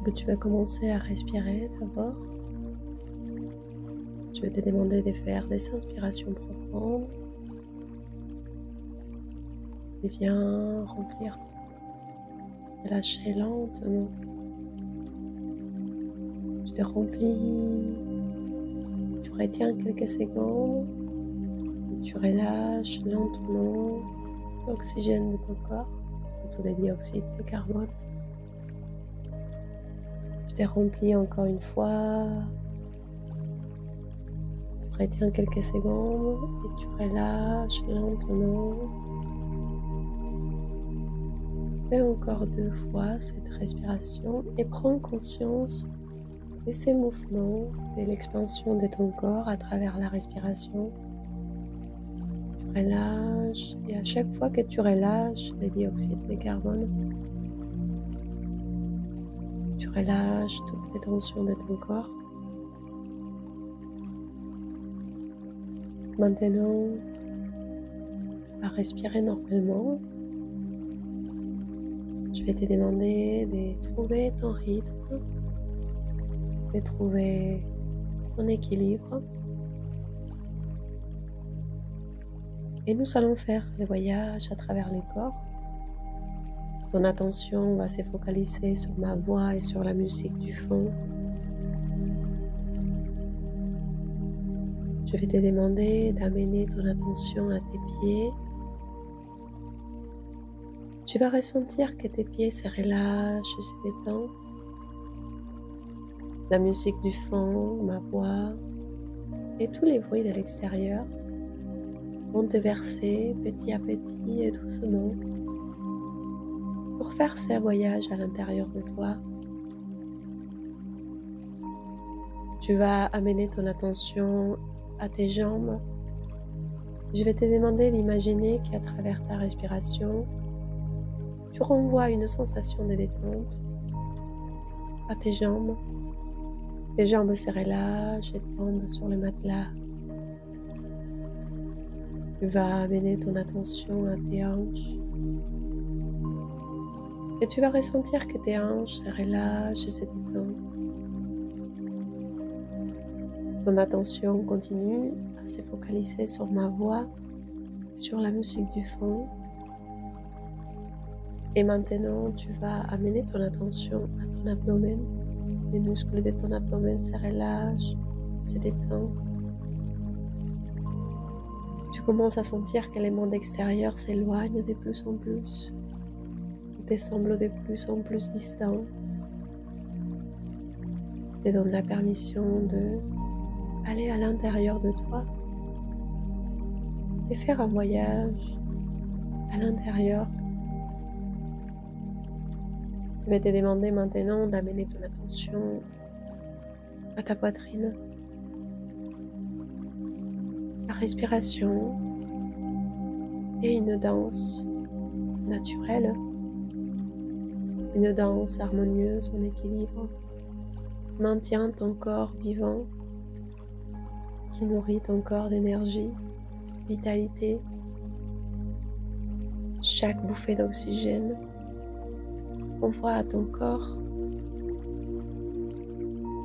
que tu vas commencer à respirer d'abord, je vais te demander de faire des inspirations profondes et bien remplir ton corps, lâcher lentement. Tu te remplis, tu retiens quelques secondes et tu relâches lentement l'oxygène de ton corps, tout le dioxyde de carbone. Tu te remplis encore une fois, tu retiens quelques secondes et tu relâches lentement. Fais encore 2 fois cette respiration et prends conscience de ces mouvements, de l'expansion de ton corps à travers la respiration. Tu relâches et à chaque fois que tu relâches le dioxyde de carbone, tu relâches toutes les tensions de ton corps. Maintenant, tu vas respirer normalement. Je vais te demander de trouver ton rythme, de trouver ton équilibre. Et nous allons faire le voyage à travers les corps. Ton attention va se focaliser sur ma voix et sur la musique du fond. Je vais te demander d'amener ton attention à tes pieds. Tu vas ressentir que tes pieds se relâchent et se détendent. La musique du fond, ma voix et tous les bruits de l'extérieur vont te verser petit à petit et doucement pour faire ce voyage à l'intérieur de toi. Tu vas amener ton attention à tes jambes. Je vais te demander d'imaginer qu'à travers ta respiration, tu renvoies une sensation de détente à tes jambes. Tes jambes se relâchent et tombent sur le matelas. Tu vas amener ton attention à tes hanches. Et tu vas ressentir que tes hanches se relâchent et se détendent. Ton attention continue à se focaliser sur ma voix, sur la musique du fond. Et maintenant, tu vas amener ton attention à ton abdomen. Les muscles de ton abdomen se relâchent, se détendent. Tu commences à sentir que le monde extérieur s'éloigne de plus en plus. Il te semble de plus en plus distant. Tu te donnes la permission d'aller à l'intérieur de toi et faire un voyage à l'intérieur. Je vais te demander maintenant d'amener ton attention à ta poitrine. La respiration est une danse naturelle, une danse harmonieuse en équilibre, qui maintient ton corps vivant, qui nourrit ton corps d'énergie, vitalité. Chaque bouffée d'oxygène envoie à ton corps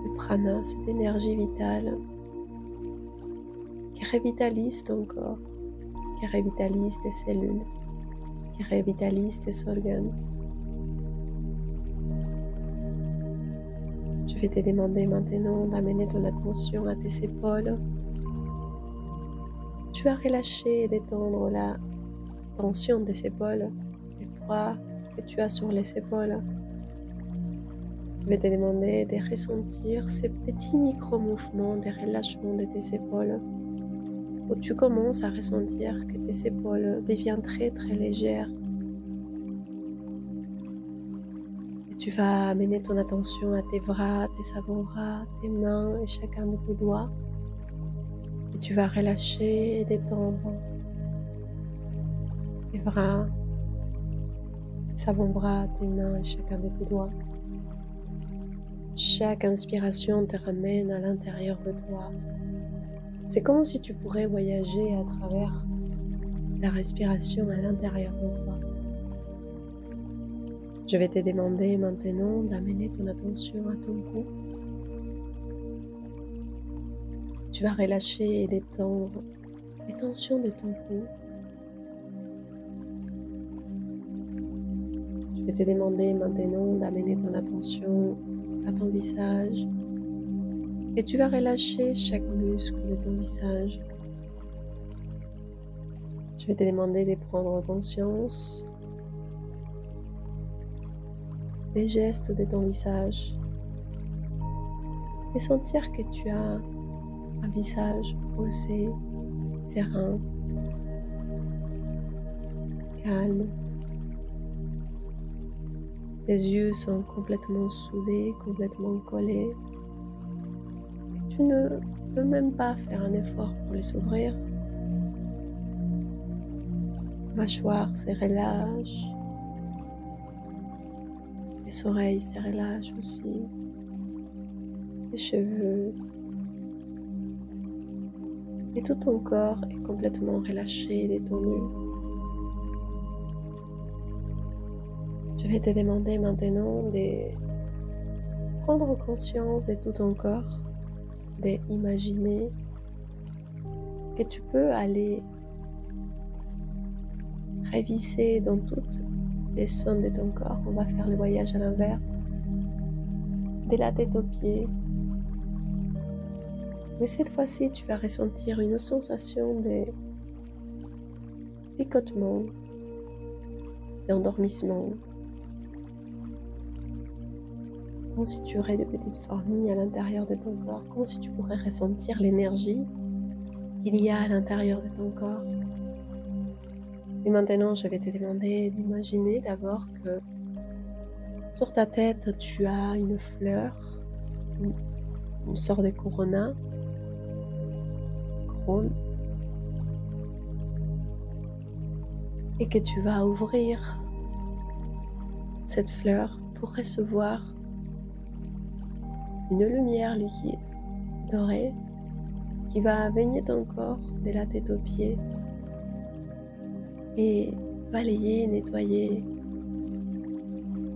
le prana, cette énergie vitale qui revitalise ton corps, qui revitalise tes cellules, qui revitalise tes organes. Je vais te demander maintenant d'amener ton attention à tes épaules. Tu vas relâcher et détendre la tension des épaules, les poids que tu as sur les épaules. Je vais te demander de ressentir ces petits micro-mouvements de relâchement de tes épaules, où tu commences à ressentir que tes épaules deviennent très très légères. Et tu vas amener ton attention à tes bras, tes avant-bras, tes mains et chacun de tes doigts. Et tu vas relâcher et détendre tes bras, tes avant-bras, tes mains et chacun de tes doigts. Chaque inspiration te ramène à l'intérieur de toi. C'est comme si tu pourrais voyager à travers la respiration à l'intérieur de toi. Je vais te demander maintenant d'amener ton attention à ton cou. Tu vas relâcher et détendre les tensions de ton cou. Je vais te demander maintenant d'amener ton attention à ton visage et tu vas relâcher chaque muscle de ton visage. Je vais te demander de prendre conscience des gestes de ton visage et sentir que tu as un visage posé, serein, calme. Tes yeux sont complètement soudés, complètement collés. Tu ne peux même pas faire un effort pour les ouvrir. Ta mâchoire se relâche. Tes oreilles se relâchent aussi. Tes cheveux. Et tout ton corps est complètement relâché et détendu. Je vais te demander maintenant de prendre conscience de tout ton corps, d'imaginer que tu peux aller réviser dans toutes les zones de ton corps. On va faire le voyage à l'inverse, de la tête aux pieds. Mais cette fois-ci, tu vas ressentir une sensation de picotement, d'endormissement. Comme si tu aurais des petites fourmis à l'intérieur de ton corps, comme si tu pourrais ressentir l'énergie qu'il y a à l'intérieur de ton corps. Et maintenant, je vais te demander d'imaginer d'abord que sur ta tête, tu as une fleur, une sorte de couronne, et que tu vas ouvrir cette fleur pour recevoir une lumière liquide, dorée, qui va baigner ton corps de la tête aux pieds et balayer, nettoyer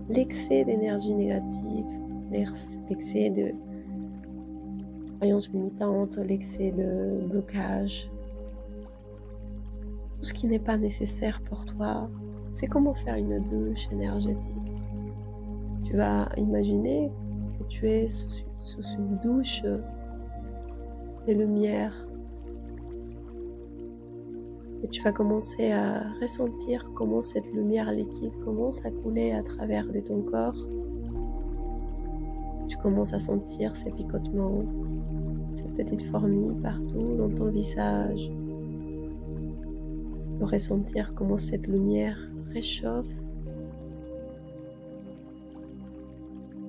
l'excès d'énergie négative, l'excès de croyances limitantes, l'excès de blocage, tout ce qui n'est pas nécessaire pour toi. C'est comment faire une douche énergétique. Tu vas imaginer que tu es sous une douche de lumière et tu vas commencer à ressentir comment cette lumière liquide commence à couler à travers de ton corps. Tu commences à sentir ces picotements, ces petites fourmis partout dans ton visage. Tu peux ressentir comment cette lumière réchauffe,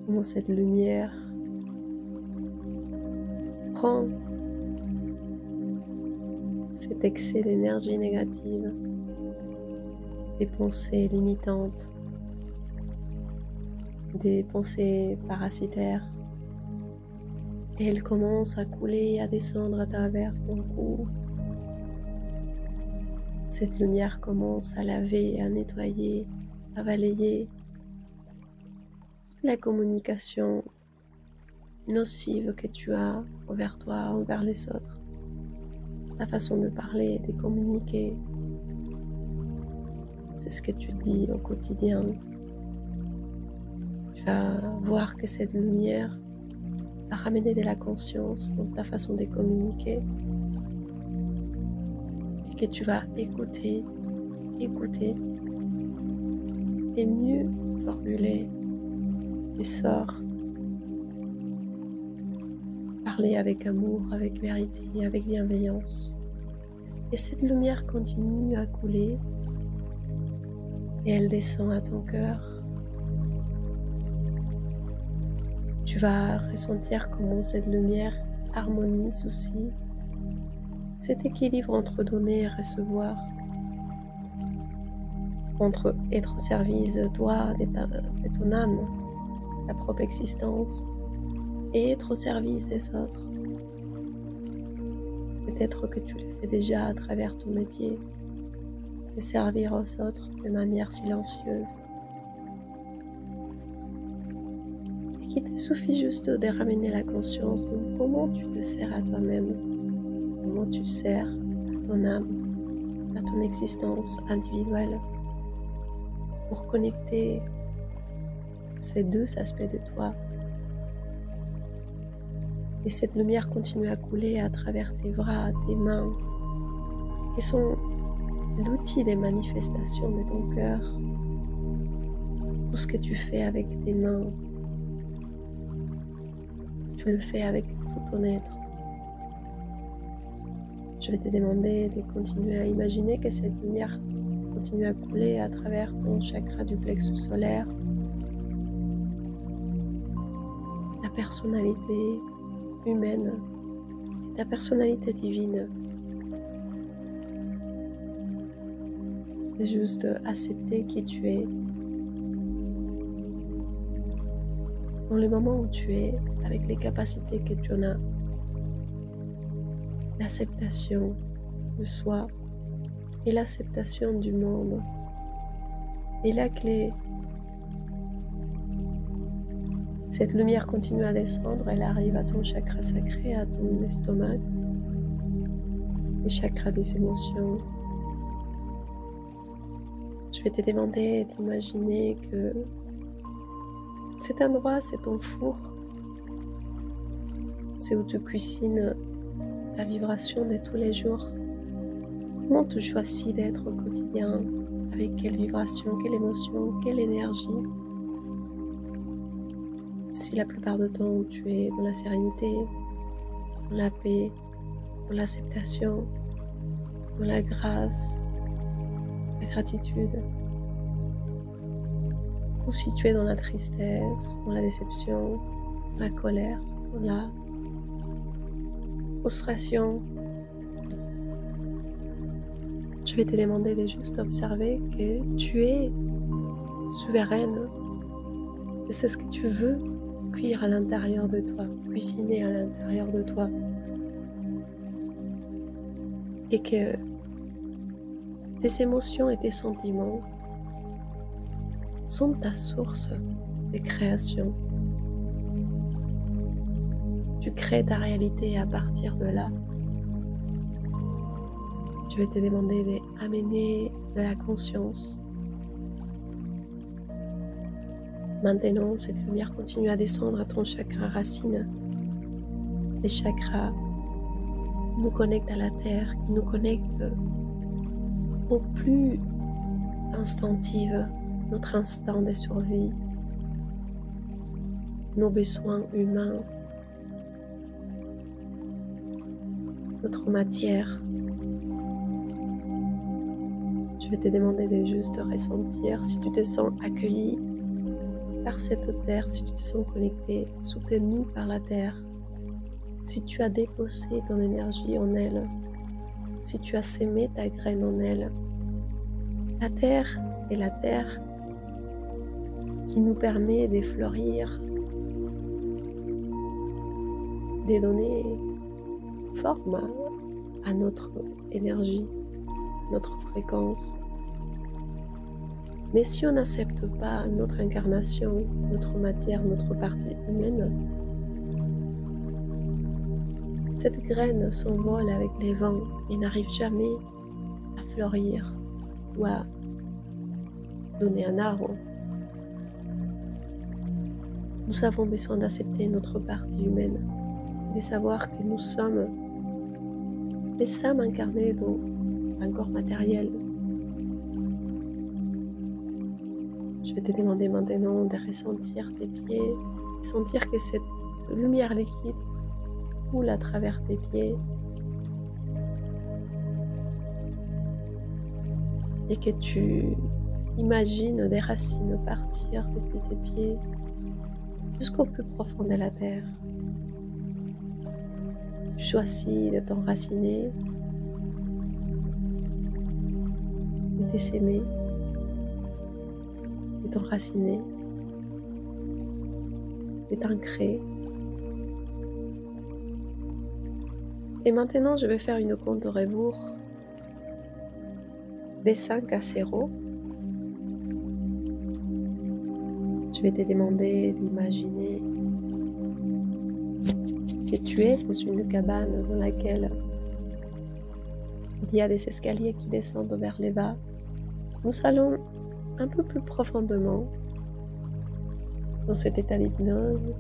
comment cette lumière prend cet excès d'énergie négative, des pensées limitantes, des pensées parasitaires, et elle commence à couler, à descendre à travers ton cou. Cette lumière commence à laver, à nettoyer, à balayer toute la communication nocive que tu as envers toi, envers les autres. Ta façon de parler, de communiquer, c'est ce que tu dis au quotidien. Tu vas voir que cette lumière va ramener de la conscience dans ta façon de communiquer et que tu vas écouter et mieux formuler les sorts. Parler avec amour, avec vérité, avec bienveillance. Et cette lumière continue à couler et elle descend à ton cœur. Tu vas ressentir comment cette lumière harmonise aussi cet équilibre entre donner et recevoir, entre être au service de toi, de ton âme, ta propre existence, et être au service des autres. Peut-être que tu le fais déjà à travers ton métier, de servir aux autres de manière silencieuse. qu'il te suffit juste de ramener la conscience de comment tu te sers à toi-même, comment tu sers à ton âme, à ton existence individuelle, pour connecter ces deux aspects de toi. Et cette lumière continue à couler à travers tes bras, tes mains, qui sont l'outil des manifestations de ton cœur. Tout ce que tu fais avec tes mains, tu le fais avec tout ton être. Je vais te demander de continuer à imaginer que cette lumière continue à couler à travers ton chakra du plexus solaire, ta personnalité humaine, ta personnalité divine. C'est juste accepter qui tu es. Dans le moment où tu es, avec les capacités que tu en as, l'acceptation de soi et l'acceptation du monde est la clé. Cette lumière continue à descendre, elle arrive à ton chakra sacré, à ton estomac, les chakras des émotions. Je vais te demander d'imaginer que cet endroit, c'est ton four. C'est où tu cuisines ta vibration de tous les jours. Comment tu choisis d'être au quotidien? Avec quelle vibration, quelle émotion, quelle énergie? Si la plupart du temps tu es dans la sérénité, dans la paix, dans l'acceptation, dans la grâce, la gratitude, ou si tu es dans la tristesse, dans la déception, dans la colère, dans la frustration, je vais te demander de juste observer que tu es souveraine et c'est ce que tu veux cuire à l'intérieur de toi, cuisiner à l'intérieur de toi. Et que tes émotions et tes sentiments sont ta source de création. Tu crées ta réalité à partir de là. Je vais te demander d'amener de la conscience. Maintenant, cette lumière continue à descendre à ton chakra racine. Les chakras qui nous connectent à la terre, qui nous connectent au plus instinctif, notre instinct de survie, nos besoins humains, notre matière. Je vais te demander de juste ressentir si tu te sens accueilli par cette terre, si tu te sens connecté, soutenu par la terre, si tu as déposé ton énergie en elle, si tu as sémé ta graine en elle. La terre est la terre qui nous permet de fleurir, de donner forme à notre énergie, notre fréquence. Mais si on n'accepte pas notre incarnation, notre matière, notre partie humaine, cette graine s'envole avec les vents et n'arrive jamais à fleurir ou à donner un arbre. Nous avons besoin d'accepter notre partie humaine, de savoir que nous sommes des âmes incarnées dans un corps matériel. Je vais te demander maintenant de ressentir tes pieds, de sentir que cette lumière liquide coule à travers tes pieds et que tu imagines des racines partir depuis tes pieds jusqu'au plus profond de la terre. Tu choisis de t'enraciner, de t'essaimer, de t'enraciner, de t'ancrer. Et maintenant, je vais faire une compte au rebours des 5 à 0. Je vais te demander d'imaginer que tu es dans une cabane dans laquelle il y a des escaliers qui descendent vers les bas, nous allons un peu plus profondément dans cet état d'hypnose.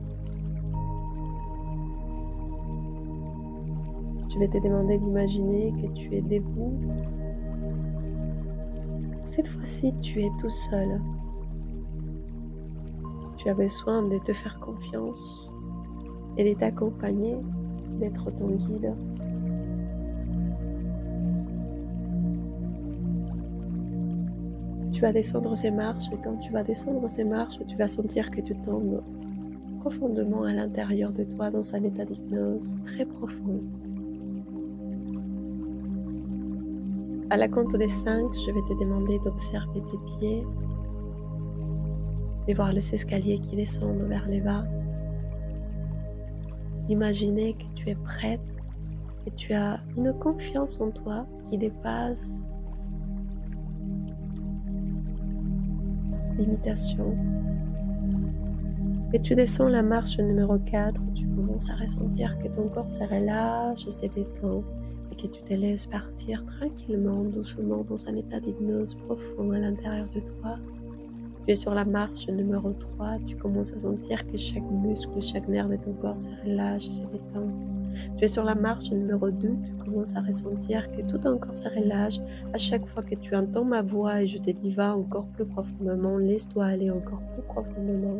Je vais te demander d'imaginer que tu es debout. Cette fois-ci, tu es tout seul. Tu as besoin de te faire confiance et de t'accompagner, d'être ton guide. Tu vas descendre ces marches et quand tu vas descendre ces marches, tu vas sentir que tu tombes profondément à l'intérieur de toi dans un état d'hypnose très profond. À la compte des 5, je vais te demander d'observer tes pieds, de voir les escaliers qui descendent vers les bas, d'imaginer que tu es prête, que tu as une confiance en toi qui dépasse l'imitation. Et tu descends la marche numéro 4, tu commences à ressentir que ton corps se relâche et se détend et que tu te laisses partir tranquillement, doucement dans un état d'hypnose profond à l'intérieur de toi. Tu es sur la marche numéro 3, tu commences à sentir que chaque muscle, chaque nerf de ton corps se relâche et se détend. Tu es sur la marche numéro 2, tu commences à ressentir que tout ton corps se relâche. À chaque fois que tu entends ma voix et je te dis va encore plus profondément, laisse-toi aller encore plus profondément.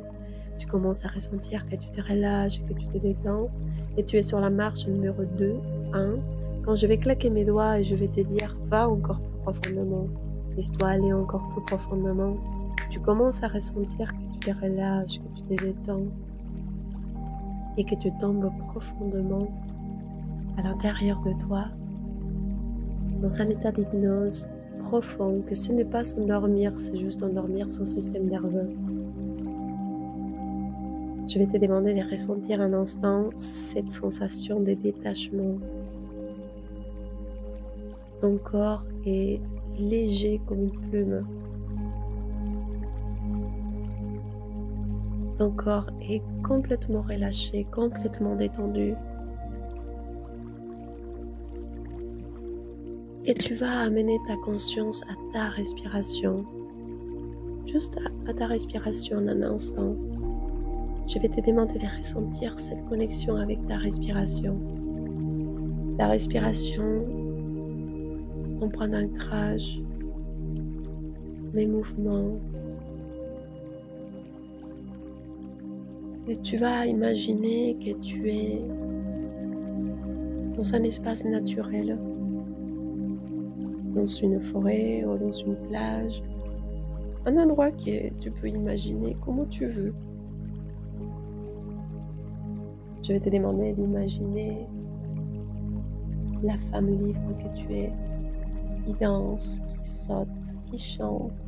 Tu commences à ressentir que tu te relâches et que tu te détends. Et tu es sur la marche numéro 2, 1. Quand je vais claquer mes doigts et je vais te dire va encore plus profondément, laisse-toi aller encore plus profondément. Tu commences à ressentir que tu te relâches, que tu te détends et que tu tombes profondément à l'intérieur de toi, dans un état d'hypnose profond, que ce n'est pas s'endormir, c'est juste endormir son système nerveux. Je vais te demander de ressentir un instant cette sensation de détachement. Ton corps est léger comme une plume. Ton corps est complètement relâché, complètement détendu. Et tu vas amener ta conscience à ta respiration. Juste à ta respiration un instant. Je vais te demander de ressentir cette connexion avec ta respiration. Ta respiration comprend l'ancrage, les mouvements. Et tu vas imaginer que tu es dans un espace naturel, dans une forêt ou dans une plage, un endroit que tu peux imaginer comme tu veux. Je vais te demander d'imaginer la femme libre que tu es, qui danse, qui saute, qui chante,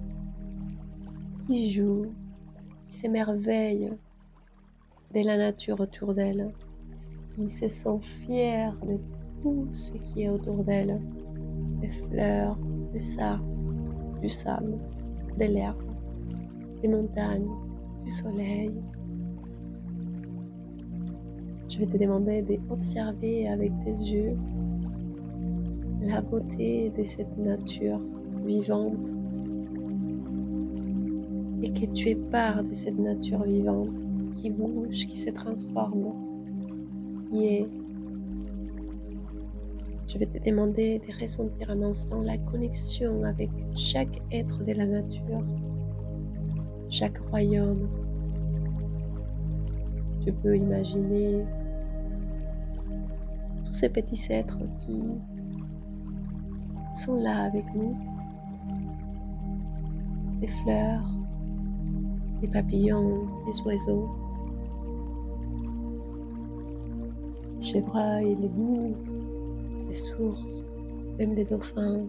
qui joue, qui s'émerveille de la nature autour d'elle, qui se sent fière de tout ce qui est autour d'elle, des fleurs, des arbres, du sable, de l'herbe, des montagnes, du soleil. Je vais te demander d'observer avec tes yeux la beauté de cette nature vivante et que tu es part de cette nature vivante qui bouge, qui se transforme, qui est. Je vais te demander de ressentir un instant la connexion avec chaque être de la nature, chaque royaume. Tu peux imaginer tous ces petits êtres qui sont là avec nous, des fleurs, des papillons, des oiseaux, les chevreuils, les loups, les sources, même les dauphins,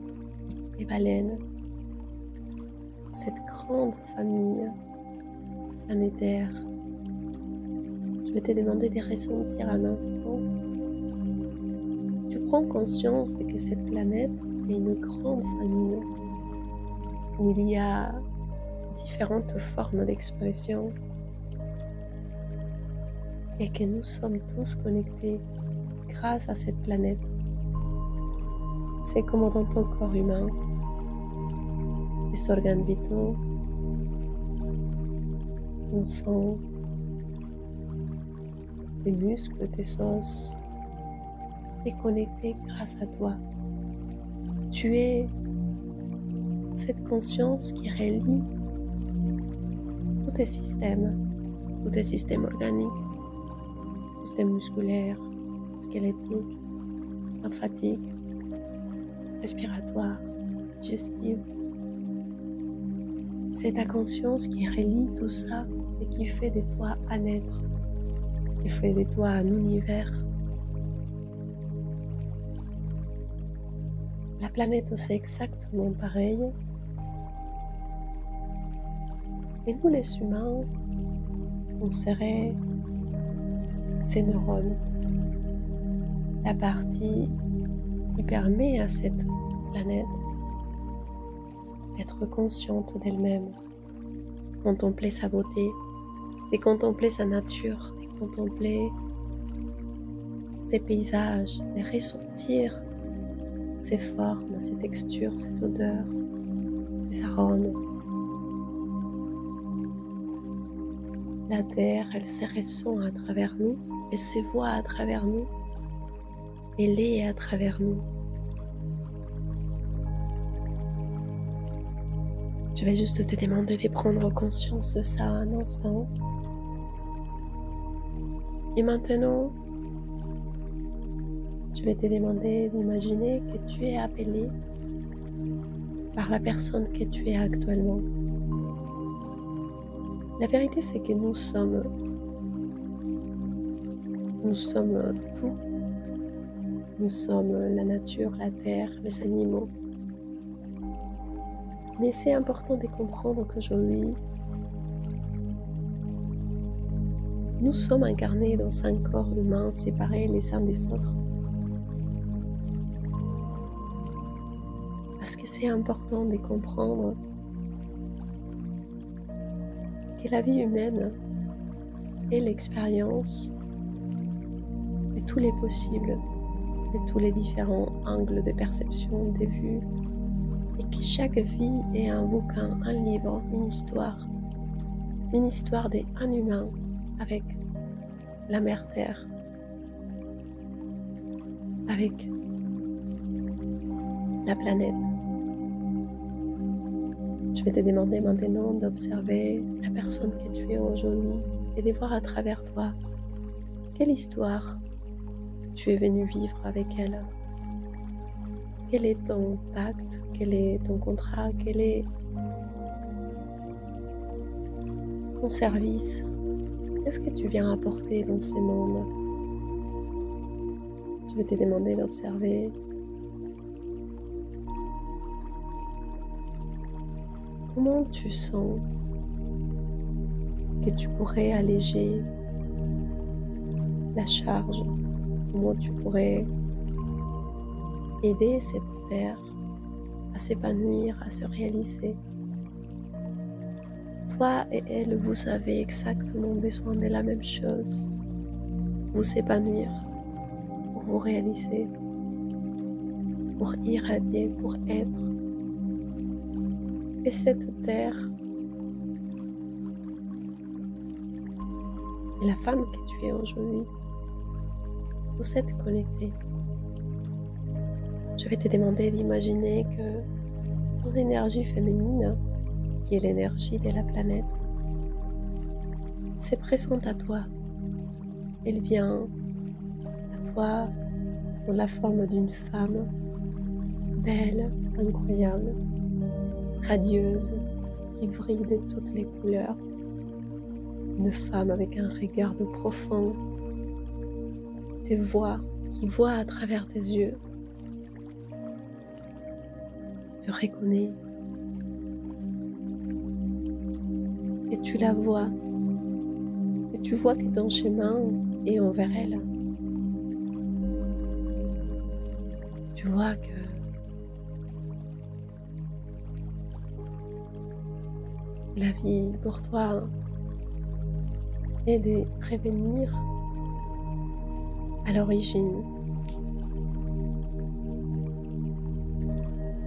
les baleines. Cette grande famille planétaire. Je vais te demander de ressentir un instant. Tu prends conscience de que cette planète est une grande famille où il y a différentes formes d'expression. et que nous sommes tous connectés grâce à cette planète. C'est comme dans ton corps humain, les organes vitaux, ton sang, tes muscles, tes os, tout est connecté grâce à toi. Tu es cette conscience qui relie tous tes systèmes organiques, système musculaire, squelettique, lymphatique, respiratoire, digestif. C'est ta conscience qui relie tout ça et qui fait de toi un être, qui fait de toi un univers. La planète c'est exactement pareil. Et nous les humains, on serait ces neurones, la partie qui permet à cette planète d'être consciente d'elle-même, contempler sa beauté, de contempler sa nature, de contempler ses paysages, de ressentir ses formes, ses textures, ses odeurs, ses arômes. La terre, elle se ressent à travers nous, elle se voit à travers nous, elle est à travers nous. Je vais juste te demander de prendre conscience de ça un instant. Et maintenant, je vais te demander d'imaginer que tu es appelé par la personne que tu es actuellement. La vérité, c'est que nous sommes tout. Nous sommes la nature, la terre, les animaux. Mais c'est important de comprendre qu'aujourd'hui, nous sommes incarnés dans un corps humain séparés les uns des autres. Parce que c'est important de comprendre que la vie humaine est l'expérience de tous les possibles, de tous les différents angles de perception, de vue, et que chaque vie est un bouquin, un livre, une histoire d'un humain avec la mère Terre, avec la planète. Je vais te demander maintenant d'observer la personne que tu es aujourd'hui et de voir à travers toi quelle histoire tu es venu vivre avec elle. Quel est ton pacte? Quel est ton contrat? Quel est ton service? Qu'est-ce que tu viens apporter dans ce monde? Je vais te demander d'observer comment tu sens que tu pourrais alléger la charge, comment tu pourrais aider cette terre à s'épanouir, à se réaliser. Toi et elle, vous avez exactement besoin de la même chose, vous s'épanouir, pour vous réaliser, pour irradier, pour être. Et cette terre et la femme que tu es aujourd'hui, vous êtes connectés. Je vais te demander d'imaginer que ton énergie féminine, qui est l'énergie de la planète, se présente à toi. Elle vient à toi dans la forme d'une femme belle, incroyable, radieuse, qui brille de toutes les couleurs. Une femme avec un regard profond, qui voit à travers tes yeux, te reconnaît. Et tu la vois. Et tu vois que ton chemin est envers elle. Tu vois que la vie pour toi est de revenir à l'origine.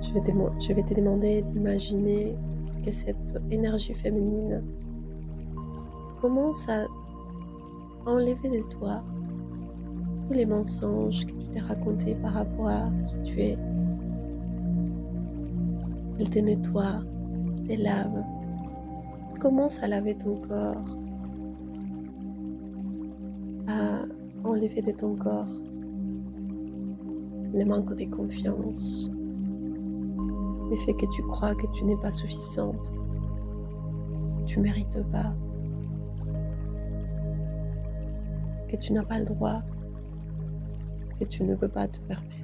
Je vais te demander d'imaginer que cette énergie féminine commence à enlever de toi tous les mensonges que tu t'es racontés par rapport à qui tu es. Elle te nettoie, te lave, commence à laver ton corps, à enlever de ton corps le manque de confiance, le fait que tu crois que tu n'es pas suffisante, que tu ne mérites pas, que tu n'as pas le droit, que tu ne peux pas te permettre.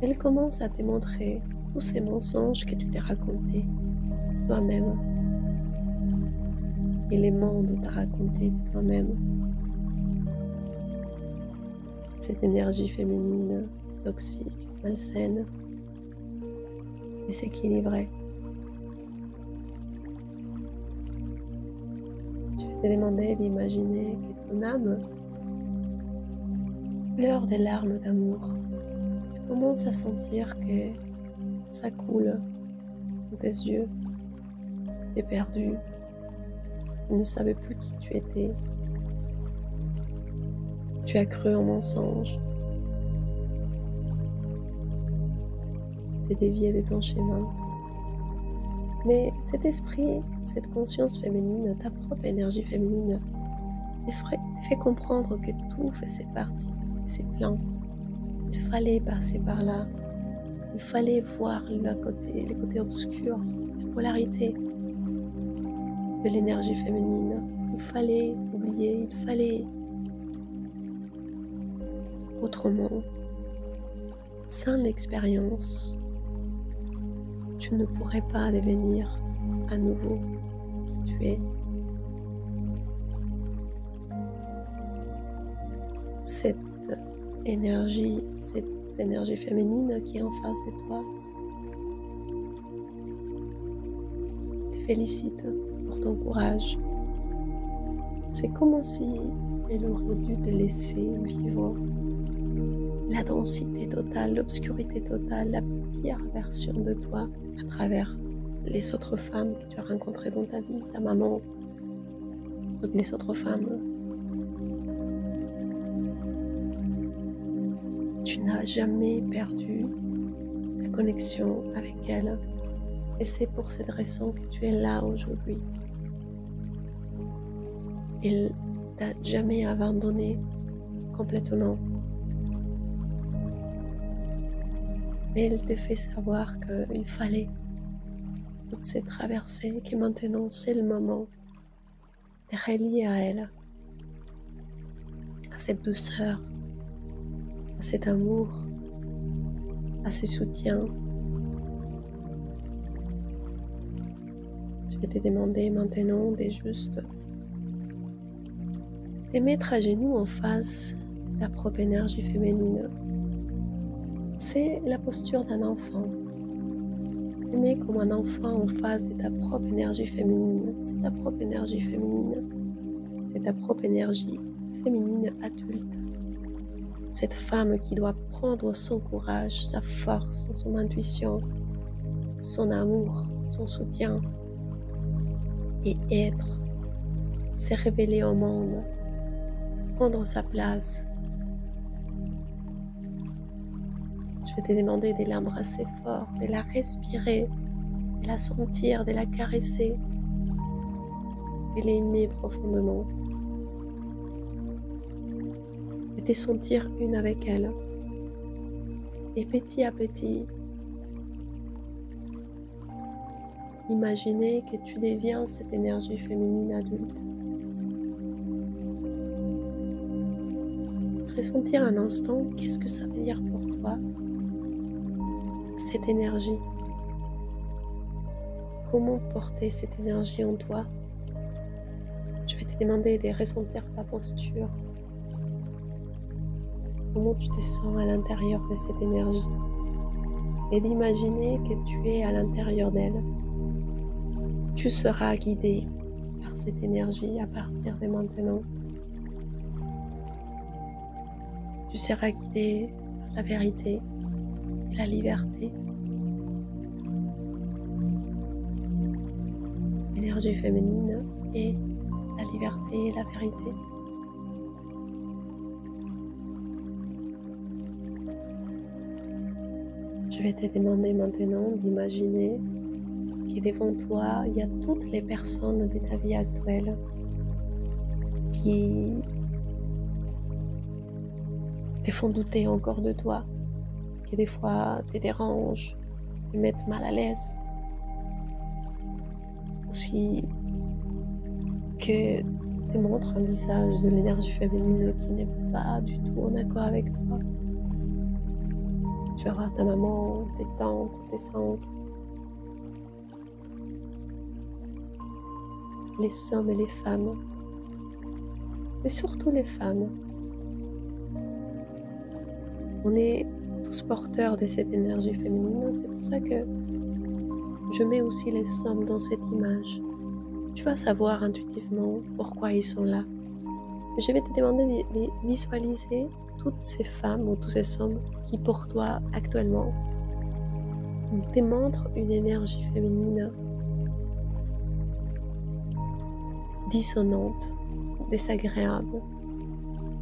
Elle commence à te montrer tous ces mensonges que tu t'es racontés toi-même et les mondes t'a raconté de toi-même. Cette énergie féminine toxique, malsaine, déséquilibrée. Je vais te demander d'imaginer que ton âme pleure des larmes d'amour. Tu commences à sentir que ça coule dans tes yeux. Tu es perdu. Tu ne savais plus qui tu étais. Tu as cru en mensonge. Tu es dévié de ton chemin. Mais cet esprit, cette conscience féminine, ta propre énergie féminine, te fait comprendre que tout faisait partie de ces plans. Il fallait passer par là. Il fallait voir le côté obscur, la polarité de l'énergie féminine. Il fallait oublier, il fallait autrement. Sans l'expérience, tu ne pourrais pas devenir à nouveau qui tu es. Cette énergie féminine qui est en face de toi te félicite pour ton courage. C'est comme si elle aurait dû te laisser vivre la densité totale, l'obscurité totale, la pire version de toi à travers les autres femmes que tu as rencontrées dans ta vie, ta maman, toutes les autres femmes. Tu n'as jamais perdu la connexion avec elle et c'est pour cette raison que tu es là aujourd'hui. Elle t'a jamais abandonné complètement. Mais elle te fait savoir qu'il fallait toutes ces traversées, que maintenant c'est le moment de relier à elle, à cette douceur, à cet amour, à ce soutien. Je vais te demander maintenant de juste te mettre à genoux en face de ta propre énergie féminine. C'est la posture d'un enfant. Aimer comme un enfant en face de ta propre énergie féminine. C'est ta propre énergie féminine. C'est ta propre énergie féminine adulte. Cette femme qui doit prendre son courage, sa force, son intuition, son amour, son soutien et être, se révéler au monde, prendre sa place. Je vais te demander de l'embrasser fort, de la respirer, de la sentir, de la caresser, de l'aimer profondément, de te sentir une avec elle. Et petit à petit, imaginez que tu deviens cette énergie féminine adulte. Ressentir un instant, qu'est-ce que ça veut dire pour toi, cette énergie? Comment porter cette énergie en toi? Je vais te demander de ressentir ta posture. Comment tu te sens à l'intérieur de cette énergie? Et d'imaginer que tu es à l'intérieur d'elle. Tu seras guidé par cette énergie à partir de maintenant. tu seras guidé par la vérité et la liberté. L'énergie féminine est la liberté et la vérité. Je vais te demander maintenant d'imaginer que devant toi, il y a toutes les personnes de ta vie actuelle qui te font douter encore de toi, qui des fois te dérangent, te mettent mal à l'aise, aussi que te montrent un visage de l'énergie féminine qui n'est pas du tout en accord avec toi. Tu vas voir ta maman, tes tantes, tes oncles, les hommes et les femmes, mais surtout les femmes. On est tous porteurs de cette énergie féminine, c'est pour ça que je mets aussi les hommes dans cette image. Tu vas savoir intuitivement pourquoi ils sont là. Je vais te demander de visualiser toutes ces femmes ou tous ces hommes qui pour toi actuellement te montrent une énergie féminine dissonante, désagréable,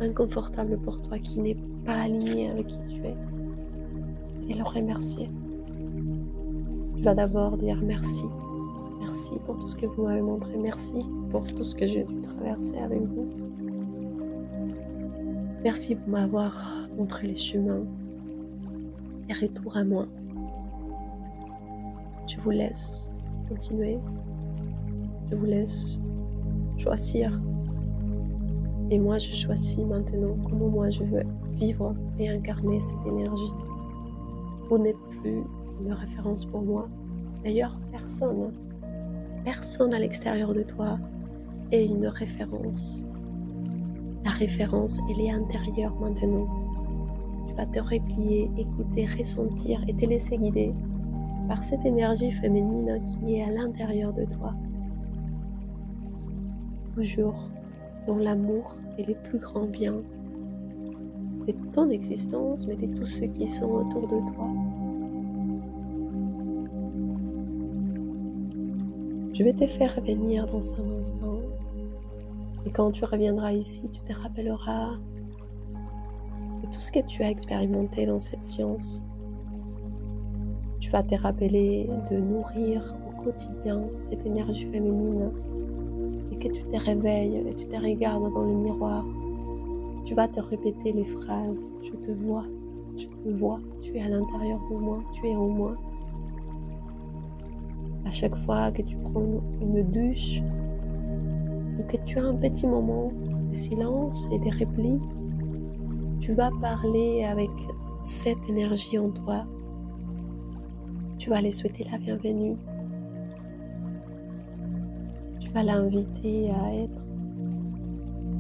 inconfortable pour toi, qui n'est pas alignée avec qui tu es, et le remercier. Tu vas d'abord dire merci. Merci pour tout ce que vous m'avez montré. Merci pour tout ce que j'ai dû traverser avec vous. Merci pour m'avoir montré les chemins. Et retour à moi. Je vous laisse continuer. Je vous laisse choisir. Et moi, je choisis maintenant comment moi je veux vivre et incarner cette énergie. Vous n'êtes plus une référence pour moi. D'ailleurs, personne à l'extérieur de toi est une référence. La référence, elle est intérieure maintenant. Tu vas te replier, écouter, ressentir et te laisser guider par cette énergie féminine qui est à l'intérieur de toi. Toujours dans l'amour et les plus grands biens de ton existence, mais de tous ceux qui sont autour de toi. Je vais te faire revenir dans un instant. Et quand tu reviendras ici, tu te rappelleras de tout ce que tu as expérimenté dans cette science. Tu vas te rappeler de nourrir au quotidien cette énergie féminine. Et que tu te réveilles et tu te regardes dans le miroir. Tu vas te répéter les phrases. Je te vois, tu es à l'intérieur de moi, tu es en moi. À chaque fois que tu prends une douche, ou que tu as un petit moment de silence et de repli, tu vas parler avec cette énergie en toi. Tu vas lui souhaiter la bienvenue. Tu vas l'inviter à être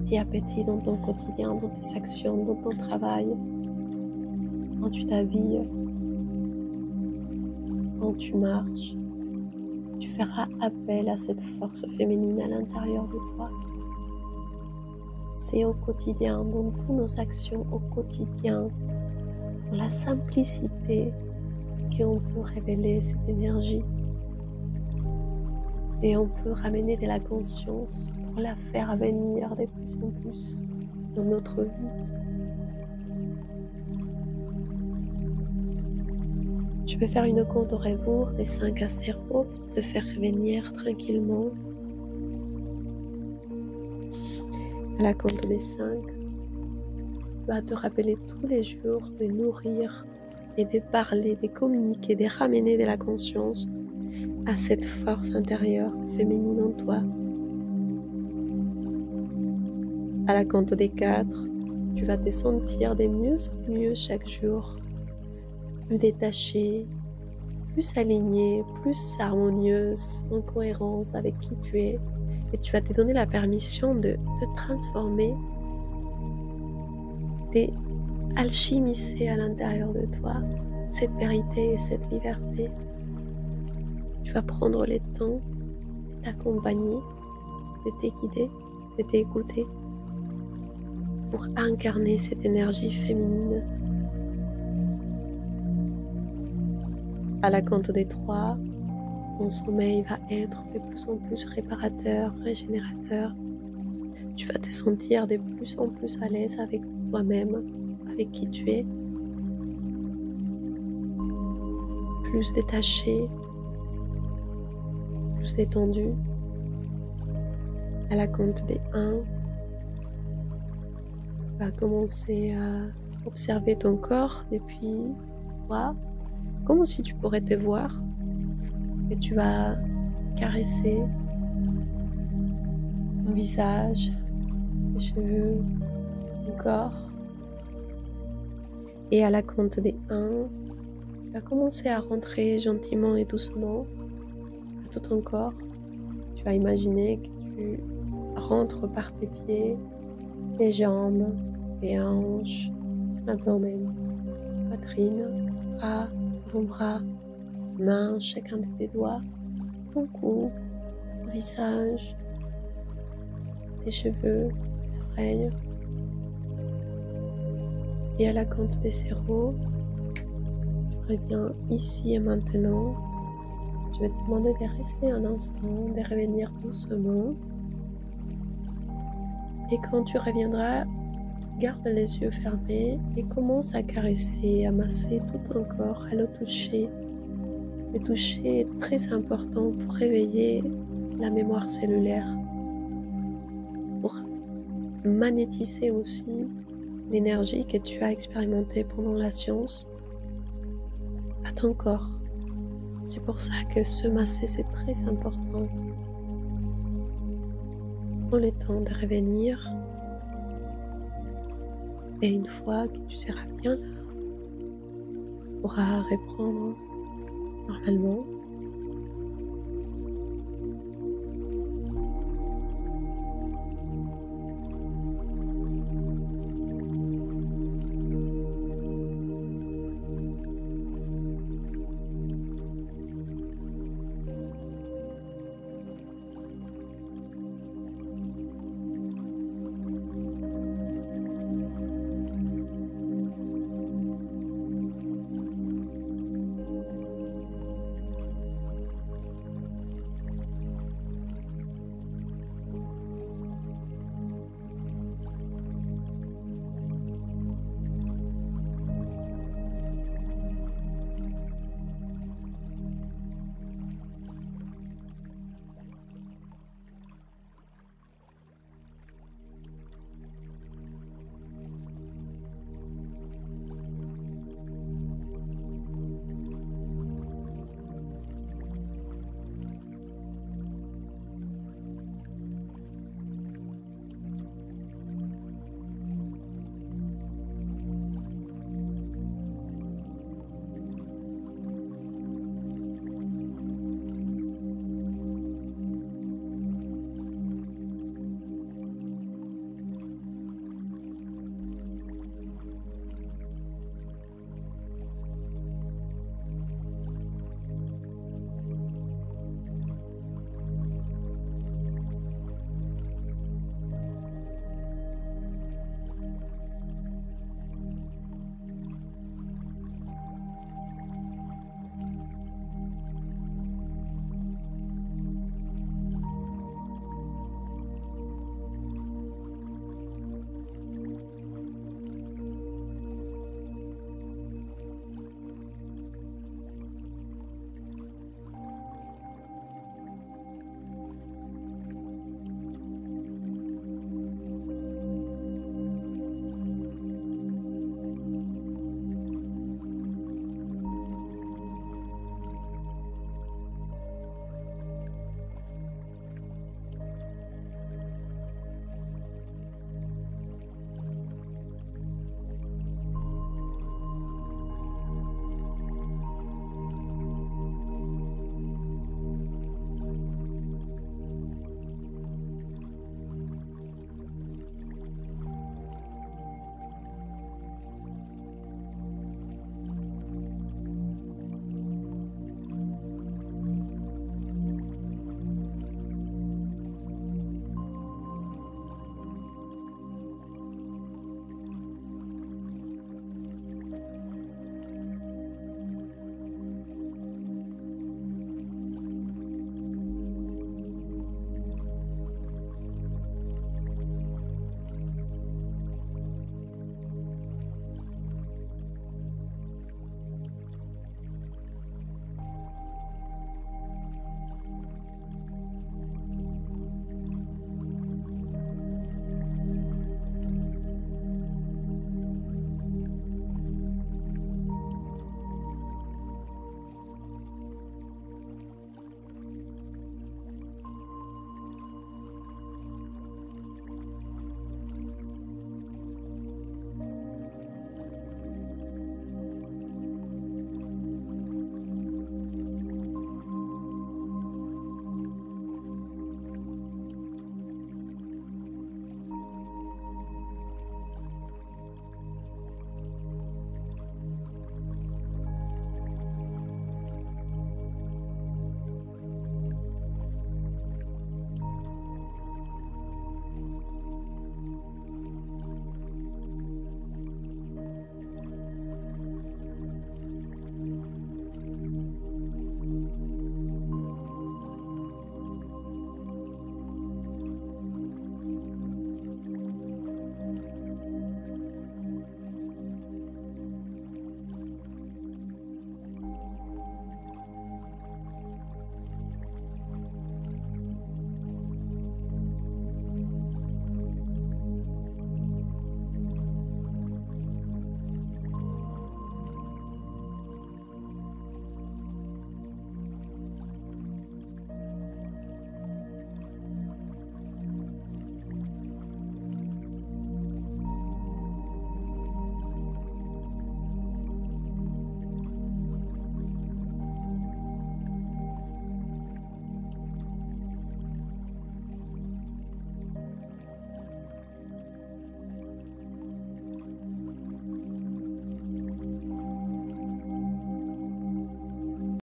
petit à petit dans ton quotidien, dans tes actions, dans ton travail, quand tu t'habilles, quand tu marches. Tu feras appel à cette force féminine à l'intérieur de toi. C'est au quotidien, dans toutes nos actions au quotidien, dans la simplicité qu'on peut révéler cette énergie. Et on peut ramener de la conscience pour la faire venir de plus en plus dans notre vie. Je vais faire une compte au rebours des 5 à 0 pour te faire revenir tranquillement. À la compte des 5, tu vas te rappeler tous les jours de nourrir et de parler, de communiquer, de ramener de la conscience à cette force intérieure féminine en toi. À la compte des 4, tu vas te sentir de mieux en mieux chaque jour. Plus détachée, plus alignée, plus harmonieuse, en cohérence avec qui tu es. Et tu vas te donner la permission de te transformer, d'alchimiser à l'intérieur de toi cette vérité et cette liberté. Tu vas prendre le temps de t'accompagner, de te guider, de t'écouter. pour incarner cette énergie féminine. À la compte des 3, ton sommeil va être de plus en plus réparateur, régénérateur. Tu vas te sentir de plus en plus à l'aise avec toi-même, avec qui tu es, plus détaché, plus détendu. À la compte des 1, tu vas commencer à observer ton corps depuis toi, comme si tu pourrais te voir, et tu vas caresser ton visage, tes cheveux, ton corps. Et à la compte des 1, tu vas commencer à rentrer gentiment et doucement à tout ton corps. Tu vas imaginer que tu rentres par tes pieds, tes jambes, tes hanches, ton abdomen, poitrine, bras, avant-bras, mains, chacun de tes doigts, ton cou, ton visage, tes cheveux, tes oreilles. Et à la compte des 0, tu reviens ici et maintenant. Je vais te demander de rester un instant, de revenir doucement. Et quand tu reviendras, garde les yeux fermés et commence à caresser, à masser tout ton corps, à le toucher. Le toucher est très important pour réveiller la mémoire cellulaire, pour magnétiser aussi l'énergie que tu as expérimentée pendant la séance à ton corps. C'est pour ça que se masser, c'est très important. Prends le temps de revenir. Et une fois que tu seras bien, tu pourras reprendre normalement.